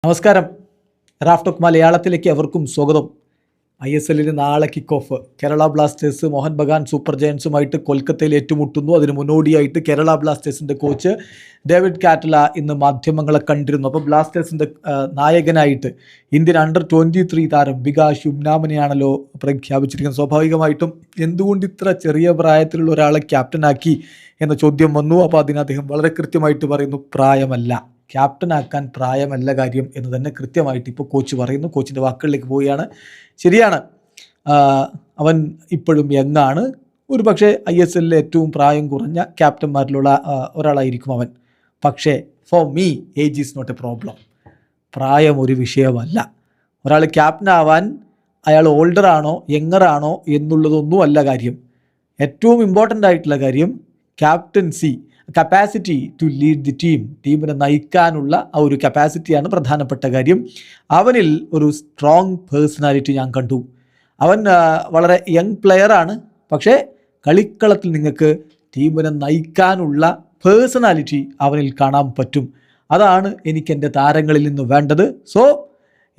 നമസ്കാരം. റാഫ്റ്റോക്ക് മലയാളത്തിലേക്ക് എവർക്കും സ്വാഗതം. ISL നാളെ kick off. Kerala Blasters Mohun Bagan super ജയൻസുമായിട്ട് കൊൽക്കത്തയിൽ ഏറ്റുമുട്ടുന്നു. അതിന് മുന്നോടിയായിട്ട് കേരള ബ്ലാസ്റ്റേഴ്സിൻ്റെ കോച്ച് ഡേവിഡ് കാറ്റല ഇന്ന് മാധ്യമങ്ങളെ കണ്ടിരുന്നു. അപ്പോൾ ബ്ലാസ്റ്റേഴ്സിൻ്റെ നായകനായിട്ട് ഇന്ത്യൻ അണ്ടർ-23 താരം വികാസ് യുംനാമിനെയാണല്ലോ പ്രഖ്യാപിച്ചിരിക്കുന്നത്. സ്വാഭാവികമായിട്ടും എന്തുകൊണ്ട് ഇത്ര ചെറിയ പ്രായത്തിലുള്ള ഒരാളെ ക്യാപ്റ്റനാക്കി എന്ന ചോദ്യം വന്നു. അപ്പോൾ അതിന് അദ്ദേഹം വളരെ കൃത്യമായിട്ട് പറയുന്നു, പ്രായമല്ല, ക്യാപ്റ്റനാക്കാൻ പ്രായമല്ല കാര്യം എന്ന് തന്നെ കൃത്യമായിട്ട് ഇപ്പോൾ കോച്ച് പറയുന്നു. കോച്ചിൻ്റെ വാക്കുകളിലേക്ക് പോവുകയാണ്. ശരിയാണ്, അവൻ ഇപ്പോഴും യങ്ങാണ്. ഒരു പക്ഷേ ISL ഏറ്റവും പ്രായം കുറഞ്ഞ ക്യാപ്റ്റന്മാരിലുള്ള ഒരാളായിരിക്കും അവൻ. പക്ഷേ for me age is not a problem. പ്രായം ഒരു വിഷയമല്ല. ഒരാൾ ക്യാപ്റ്റനാവാൻ അയാൾ ഓൾഡറാണോ യങ്ങറാണോ എന്നുള്ളതൊന്നും അല്ല കാര്യം. ഏറ്റവും ഇമ്പോർട്ടൻ്റ് ആയിട്ടുള്ള കാര്യം captaincy, capacity to lead the ടീമിനെ നയിക്കാനുള്ള ആ ഒരു കപ്പാസിറ്റിയാണ് പ്രധാനപ്പെട്ട കാര്യം. അവനിൽ ഒരു സ്ട്രോങ് പേഴ്സണാലിറ്റി ഞാൻ കണ്ടു. അവൻ വളരെ യങ് പ്ലെയറാണ്, പക്ഷേ കളിക്കളത്തിൽ നിങ്ങൾക്ക് ടീമിനെ നയിക്കാനുള്ള പേഴ്സണാലിറ്റി അവനിൽ കാണാൻ പറ്റും. അതാണ് എനിക്ക് എൻ്റെ താരങ്ങളിൽ നിന്ന് വേണ്ടത്. സോ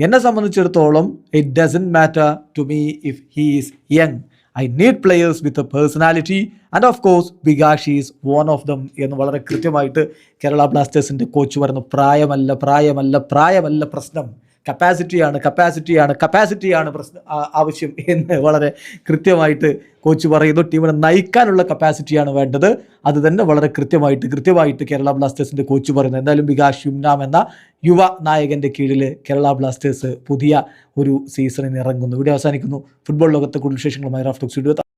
എന്നെ സംബന്ധിച്ചിടത്തോളം it doesn't matter to me if he is young. I need players with a personality and of course Vigash is one of them എന്ന് വളരെ കൃത്യമായിട്ട് കേരള ബ്ലാസ്റ്റേഴ്സിൻ്റെ കോച്ച് പറയുന്നു. പ്രായമല്ല പ്രശ്നം, കപ്പാസിറ്റിയാണ് പ്രശ്നം, ആവശ്യം എന്ന് വളരെ കൃത്യമായിട്ട് കോച്ച് പറയുന്നു. ടീമിനെ നയിക്കാനുള്ള കപ്പാസിറ്റിയാണ് വേണ്ടത്. അത് തന്നെ വളരെ കൃത്യമായിട്ട് കേരള ബ്ലാസ്റ്റേഴ്സിൻ്റെ കോച്ച് പറയുന്നു. എന്തായാലും വികാസ് യുംനാം എന്ന യുവ നായകൻ്റെ കീഴിൽ കേരള ബ്ലാസ്റ്റേഴ്സ് പുതിയ ഒരു സീസണിന് ഇറങ്ങുന്നു. ഇവിടെ അവസാനിക്കുന്നു. ഫുട്ബോൾ ലോകത്തെ കൂടുതൽ വിശേഷങ്ങളുമായി റാഫ്റ്റോക്സ് വീഡിയോ.